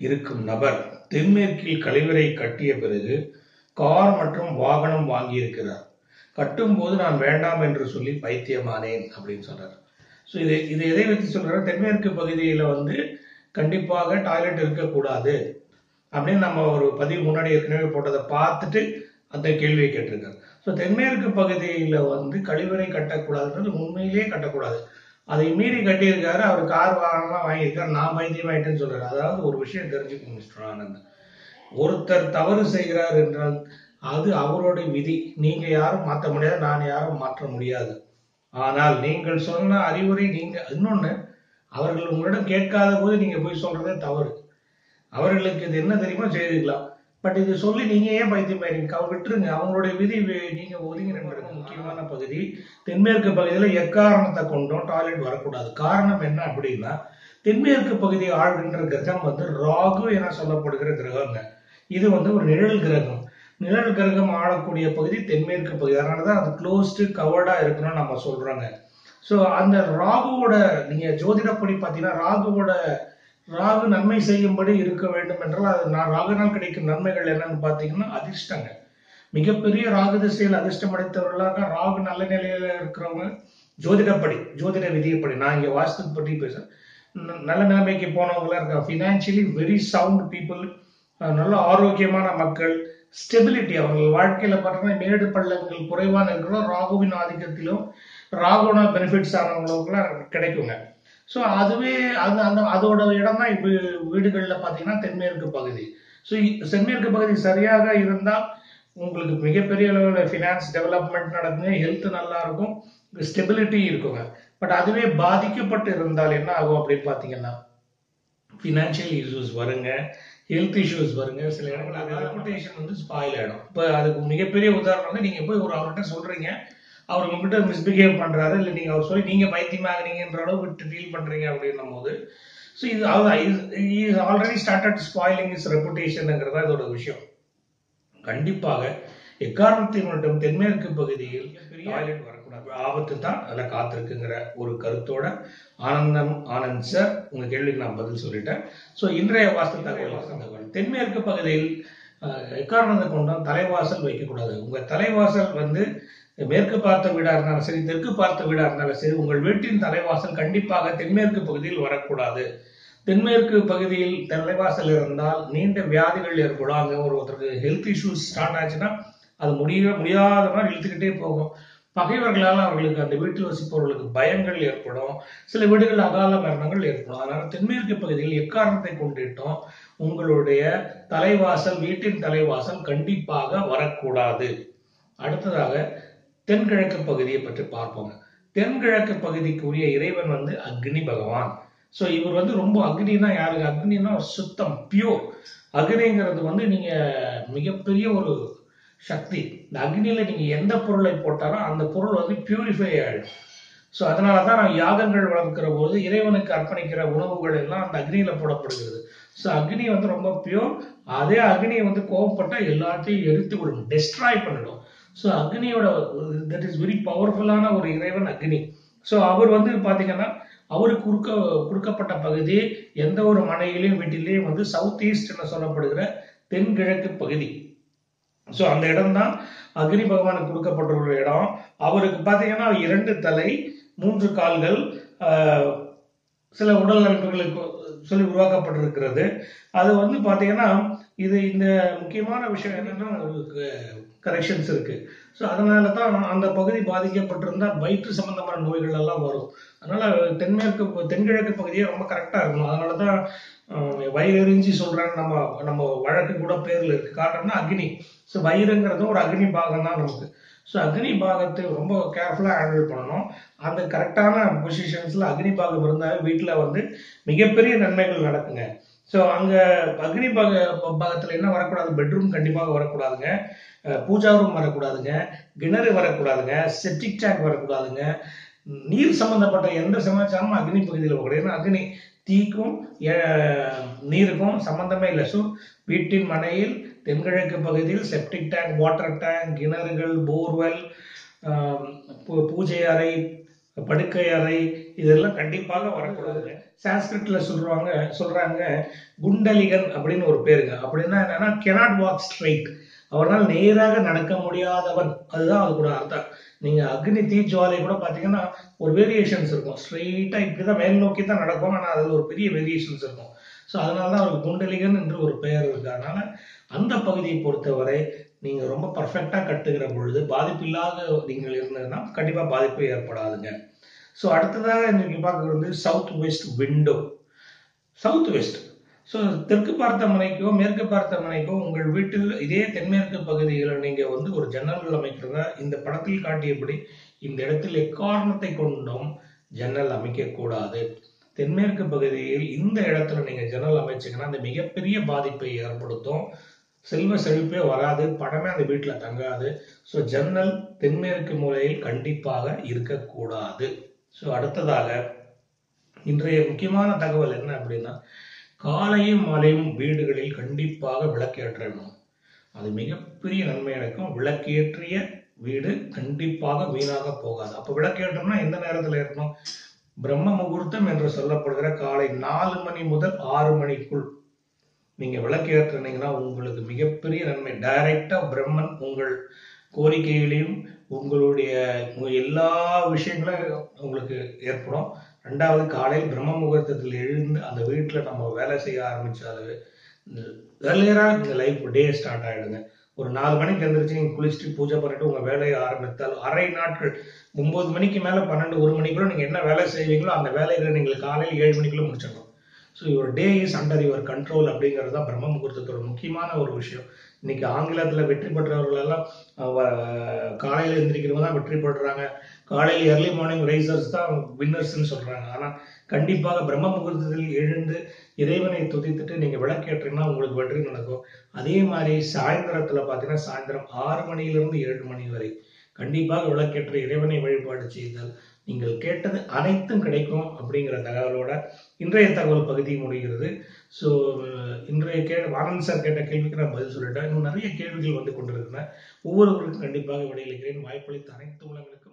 இருக்கும் நபர் தென்மேற்கில் கழிவறை கட்டிய பிறகு கார் மற்றும் வாகனம் வாங்கியிருக்கிறார். கட்டும்போது நான் வேண்டாம் என்று சொல்லி பைத்தியமானேன் அப்படின்னு சொல்றாரு. ஸோ இது எதை வச்சு சொல்றாரு? தென்மேற்கு பகுதியில் வந்து கண்டிப்பாக டாய்லெட் இருக்கக்கூடாது அப்படின்னு நம்ம ஒரு பதிவு முன்னாடி ஏற்கனவே போட்டதை பார்த்துட்டு அந்த கேள்வியை கேட்டிருக்காரு. ஸோ தென்மேற்கு பகுதியில் வந்து கழிவறை கட்டக்கூடாதுன்றது உண்மையிலேயே கட்டக்கூடாது. அதை மீறி கட்டியிருக்காரு. அவர் கார் வாகனம்லாம் வாங்கியிருக்காரு. நான் பைத்தியம் ஆயிட்டேன்னு சொல்றாரு. அதாவது ஒரு விஷயம் தெரிஞ்சுக்கணும் மிஸ்டர் ஆனந்த், ஒருத்தர் தவறு செய்கிறார் என்றால் அது அவருடைய விதி. நீங்க யாரும் மாற்ற முடியாது, நான் யாரும் மாற்ற முடியாது. ஆனால் நீங்கள் சொன்ன அறிவுரை, நீங்க இன்னொன்னு, அவர்கள் உங்களிடம் கேட்காத போது நீங்க போய் சொல்றதே தவறு. அவர்களுக்கு இது என்ன தெரியுமோ செய்திருக்கலாம். பட் இது சொல்லி நீங்க ஏன் பைத்தியம் ஆயிருங்க? அவர் விட்டுருங்க, அவங்களுடைய விதி. நீங்க ஒதுங்கி நின்றுங்க. முக்கியமான பகுதி தென்மேற்கு பகுதியில் எக்காரணத்தை கொண்டும் டாய்லெட் வரக்கூடாது. காரணம் என்ன அப்படின்னா, தென்மேற்கு பகுதியை ஆழ்கின்ற கிரகம் வந்து ராகு என சொல்லப்படுகிற கிரகங்க. இது வந்து ஒரு நிழல் கிரகம். நிழல் கிரகம் ஆளக்கூடிய பகுதி தென்மேற்கு பகுதி. அதனாலதான் அது க்ளோஸ்டு கவர்டா இருக்கணும்னு நம்ம சொல்றோங்க. ஸோ அந்த ராகுவோட, நீங்க ஜோதிடப்படி பார்த்தீங்கன்னா ராகு நன்மை செய்யும்படி இருக்க வேண்டும் என்றால் அது ராகுனால் கிடைக்கும் நன்மைகள் என்னன்னு பார்த்தீங்கன்னா அதிர்ஷ்டங்க. மிகப்பெரிய ராகு திசையில் அதிர்ஷ்டம் அடைத்தவர்களாக ராகு நல்ல நிலையில இருக்கிறவங்க ஜோதிட விதியப்படி, நான் இங்க வாஸ்து பற்றி பேசுறேன், நல்ல நிலைமைக்கு போனவங்களா இருக்காங்க. ஃபினான்சியலி வெரி சவுண்ட் பீப்புள், நல்ல ஆரோக்கியமான மக்கள், ஸ்டெபிலிட்டி, அவர்கள் வாழ்க்கையில பார்த்தீங்கன்னா மேடு பள்ளங்கள் குறைவான இருக்கிறோம். ராகுவின் ஆதிக்கத்திலும் ராகுனால் பெனிஃபிட்ஸ் ஆனவங்களுக்குலாம் கிடைக்குங்க. ஸோ அதுவே அதோட இடம் தான் இப்போ வீடுகளில் பார்த்தீங்கன்னா தென்மேற்கு பகுதி. ஸோ தென்மேற்கு பகுதி சரியாக இருந்தால் உங்களுக்கு மிகப்பெரிய அளவில் ஃபினான்ஸ் டெவலப்மெண்ட் நடக்குங்க, ஹெல்த் நல்லா இருக்கும், ஸ்டெபிலிட்டி இருக்குங்க. பட் அதுவே பாதிக்கப்பட்டு இருந்தால் என்ன ஆகும் அப்படின்னு பார்த்தீங்கன்னா ஃபினான்ஷியல் இஷ்யூஸ் வருங்க, ஹெல்த் இஷ்யூஸ் வருங்க. சில இடங்கள் ரெப்புடேஷன் வந்து ஸ்பாயில் ஆயிடும். இப்போ அதுக்கு மிகப்பெரிய உதாரணம் வந்து நீங்க போய் அவர்கிட்ட சொல்றீங்க, அவர் உங்ககிட்ட மிஸ்பிஹேவ் பண்றாரு, இல்லை நீங்க அவர் சொல்லி நீங்க பைத்தியமாகறீங்கன்ற அளவுக்கு ஃபீல் பண்றீங்க அப்படின்னும் போது, ஸோ இது ஆல்ரெடி ஸ்டார்டட் ஸ்பாயிலிங் இஸ் ரெப்புடேஷன்ங்கிறதா இதோட விஷயம். கண்டிப்பாக எக்காரணத்தின் மட்டும் தென்மேற்கு பகுதியில் டாய்லெட் வரக்கூடாது, ஆபத்து தான் அதில் காத்திருக்குங்கிற ஒரு கருத்தோட ஆனந்த் சார் உங்க கேள்விக்கு நான் பதில் சொல்லிட்டேன். ஸோ இன்றைய வாஸ்து தகவல், தென்மேற்கு பகுதியில் எக்காரணத்தை கொண்டும் தலைவாசல் வைக்கக்கூடாது. உங்க தலைவாசல் வந்து மேற்கு பார்த்த வீடா இருந்தாலும் சரி, தெற்கு பார்த்த வீடா இருந்தாலும் சரி, உங்கள் வீட்டின் தலைவாசல் கண்டிப்பாக தென்மேற்கு பகுதியில் வரக்கூடாது. தென்மேற்கு பகுதியில் தலைவாசல் இருந்தால் நீண்ட வியாதிகள் ஏற்படும். அங்கே ஒருத்தருக்கு ஹெல்த் இஷ்யூஸ் ஸ்டார்ட் ஆச்சுன்னா அது முடியாத மாதிரி இழுத்துக்கிட்டே போகும். பகைவர்களால் அவர்களுக்கு அந்த வீட்டில் வசிப்பவர்களுக்கு பயங்கள் ஏற்படும். சில வீடுகள் அகால மரணங்கள் ஏற்படும். அதனால தென்மேற்கு பகுதியில் எக்காரணத்தை கொண்டிட்டோம் உங்களுடைய தலைவாசல், வீட்டின் தலைவாசல் கண்டிப்பாக வரக்கூடாது. அடுத்ததாக தென்கிழக்கு பகுதியை பற்றி பார்ப்போங்க. தென்கிழக்கு பகுதிக்குரிய இறைவன் வந்து அக்னி பகவான். ஸோ இவர் வந்து ரொம்ப, அக்னினா யாருக்கு? அக்னினா சுத்தம், பியூர். அக்னிங்கிறது வந்து நீங்க மிகப்பெரிய ஒரு சக்தி. இந்த அக்னியில நீங்க எந்த பொருளை போட்டாலும் அந்த பொருள் வந்து பியூரிஃபை ஆயிடும். ஸோ அதனாலதான் நான் யாகங்கள் வளர்க்கிற போது இறைவனுக்கு அர்ப்பணிக்கிற உணவுகள் எல்லாம் அந்த அக்னியில போடப்படுகிறது. ஸோ அக்னி வந்து ரொம்ப பியூர். அதே அக்னியை வந்து கோவப்பட்டா எல்லாத்தையும் எரித்து விடும், டெஸ்ட்ராய் பண்ணிடும். ஸோ அக்னியோட தட் இஸ் வெரி பவர்ஃபுல்லான ஒரு இறைவன் அக்னி. ஸோ அவர் வந்து பாத்தீங்கன்னா அவருக்கு கொடுக்கப்பட்ட பகுதி எந்த ஒரு மனையிலையும் வீட்டிலையும் வந்து சவுத் ஈஸ்ட் என சொல்லப்படுகிற தென்கிழக்கு பகுதி. ஸோ அந்த இடம் தான் அக்னி பகவானுக்கு கொடுக்கப்பட்டுள்ள இடம். அவருக்கு பார்த்தீங்கன்னா 2 தலை, 3 கால்கள், சில உடல் அமைப்புகளுக்கு சொல்லி உருவாக்கப்பட்டிருக்கிறது. அது வந்து பார்த்தீங்கன்னா இந்த முக்கியமான விஷயம் என்னன்னா ஒரு கரெக்ஷன்ஸ் இருக்கு. ஸோ அதனால தான் அந்த பகுதி பாதிக்கப்பட்டிருந்தா வயிற்று சம்பந்தமான நோய்கள் எல்லாம் வரும். அதனால தென்கிழக்கு பகுதியே ரொம்ப கரெக்டா இருக்கணும். அதனால தான் வயிறெறிஞ்சி சொல்றேன்னு நம்ம வழக்கு கூட பேர்ல இருக்கு. காரணம்னா அக்னி. ஸோ வயிறுங்கிறதும் ஒரு அக்னி பாகம் தான் நமக்கு. ஸோ அக்னி பாகத்தை ரொம்ப கேர்ஃபுல்லா ஹேண்டில் பண்ணணும். அந்த கரெக்டான பொசிஷன்ஸ்ல அக்னி பாகம் இருந்தால் வீட்டில் வந்து மிகப்பெரிய நன்மைகள் நடக்குங்க. ஸோ அங்க அக்னி பாகத்துல என்ன வரக்கூடாது? பெட்ரூம் கண்டிப்பாக வரக்கூடாதுங்க, பூஜா ரூம் வரக்கூடாதுங்க, கிணறு வரக்கூடாதுங்க, செப்டிக் டேங்க் வரக்கூடாதுங்க. நீர் சம்பந்தப்பட்ட எந்த சமாச்சாரமும் அக்னி பகுதியில் வரக்கூடாது. ஏன்னா அக்னி தீக்கும் நீருக்கும் சம்பந்தமே இல்லை. ஸோ வீட்டின் மனையில் தென்கிழக்கு பகுதியில் செப்டிக் டேங்க், வாட்டர் டேங்க், கிணறுகள், போர்வெல், பூஜை அறை, படுக்கை அறை இதெல்லாம் கண்டிப்பாக வரக்கூடாதுங்க. சான்ஸ்கிரிட்ல சொல்றாங்க குண்டலிகன் அப்படின்னு ஒரு பேருங்க. அப்படின்னா என்னன்னா கெனாட் வாக் ஸ்ட்ரைட், அவரால் நேராக நடக்க முடியாதவன், அதுதான் அது கூட அர்த்தம். நீங்க அக்னி தீஜ்வாலை கூட பாத்தீங்கன்னா ஒரு வேரியேஷன்ஸ் இருக்கும். ஸ்ட்ரெயிட்டா இப்படிதான் மேல் நோக்கி தான் நடக்கும், ஆனா அதுல ஒரு பெரிய வேரியேஷன்ஸ் இருக்கும். ஸோ அதனாலதான் அவருக்கு குண்டலிகன் என்று ஒரு பெயர் இருக்கு. அதனால அந்த பகுதியை பொறுத்தவரை நீங்க ரொம்ப பர்ஃபெக்டா கட்டுகிற பொழுது பாதிப்பு இல்லாத நீங்கள் இருந்ததுன்னா கண்டிப்பா பாதிப்பு ஏற்படாதுங்க. ஸோ அடுத்ததாக இன்னைக்கு பார்க்கறது south west window. South west, so தெற்கு பார்த்த முனைக்கோ மேற்கு பார்த்த முனைக்கோ உங்கள் வீட்டில் இதே தென்மேற்கு பகுதிகளில் நீங்க வந்து ஒரு ஜன்னல் அமைக்கிறதா இந்த படத்தில் காட்டியபடி இந்த இடத்தில் எக்காரணத்தை கொண்டும் ஜன்னல் அமைக்க கூடாது. தென்மேற்கு பகுதியில் இந்த இடத்துல நீங்க ஜன்னல் அமைச்சீங்கன்னா அந்த மிகப்பெரிய பாதிப்பை ஏற்படுத்தும். செல்வ செழிப்பே வராது, பணமே அந்த வீட்டுல தங்காது. ஸோ ஜன்னல் தென்மேற்கு மூலையில் கண்டிப்பாக இருக்கக்கூடாது. ஸோ அடுத்ததாக இன்றைய முக்கியமான தகவல் என்ன அப்படின்னா, காலையும் மாலையும் வீடுகளில் கண்டிப்பாக விளக்கேற்றணும். அது மிகப்பெரிய நன்மை இருக்கும். விளக்கேற்றிய வீடு கண்டிப்பாக வீணாக போகாது. அப்ப விளக்கேற்றம்னா எந்த நேரத்தில் ஏற்றணும்? பிரம்ம முகூர்த்தம் என்று சொல்லப்படுகிற காலை 4 மணி முதல் 6 மணிக்குள் நீங்க விளக்கேற்றினீங்கன்னா உங்களுக்கு மிகப்பெரிய நன்மை. டைரக்டா பிரம்மன் உங்கள் கோரிக்கைகளையும் உங்களுடைய எல்லா விஷயங்களும் உங்களுக்கு ஏற்படும். ரெண்டாவது, காலையில் பிரம்ம முகூர்த்தத்தில் எழுந்து அந்த வீட்டில் நம்ம வேலை செய்ய ஆரம்பிச்சாலே ஏர்லியரா இந்த லைஃப் டே ஸ்டார்ட் ஆயிடுங்க. ஒரு 4 மணிக்கு எழுந்திரிச்சு நீங்க குளிச்சுட்டு பூஜை பண்ணிட்டு உங்க வேலையை ஆரம்பித்தால் அரை நாட்கள் 9 மணிக்கு மேல 12 1 மணிக்குள்ள நீங்க என்ன வேலை செய்வீங்களோ அந்த வேலைகளை நீங்கள் காலையில் 7 மணிக்குள்ள முடிச்சிடணும். So your day is under your control அப்படிங்கிறது தான் பிரம்ம முகூர்த்தத்தோட முக்கியமான ஒரு விஷயம். இன்னைக்கு ஆங்கிலத்தில் வெற்றி பெற்றவர்கள் எல்லாம் காலையில் எந்திரிக்கிறவங்க தான் வெற்றி பெறுறாங்க. காலையில் ஏர்லி மார்னிங் ரைசர்ஸ் தான் வின்னர்ஸ்ன்னு சொல்றாங்க. ஆனால் கண்டிப்பாக பிரம்ம முகூர்த்தத்தில் எழுந்து இறைவனை துதித்துட்டு நீங்க விளக்கேற்றீங்கன்னா உங்களுக்கு வெற்றி நடக்கும். அதே மாதிரி சாயந்தரத்துல பாத்தீங்கன்னா சாயந்தரம் 6 மணியிலிருந்து 7 மணி வரை கண்டிப்பாக விளக்கேற்ற இறைவனை வழிபாடு செய்தால் நீங்கள் கேட்டது அனைத்தும் கிடைக்கும் அப்படிங்கிற தகவலோட இன்றைய தகவல் பகுதி முடிகிறது. ஸோ இன்றைய ஆனந்த் சார் கேட்ட கேள்விக்கு நான் பதில் சொல்லிட்டேன். இன்னும் நிறைய கேள்விகள் வந்து கொண்டிருக்கிறேன். ஒவ்வொருவருக்கும் கண்டிப்பாக விடையளிக்கிறேன். வாய்ப்பளித்த அனைத்து உள்ளங்களுக்கு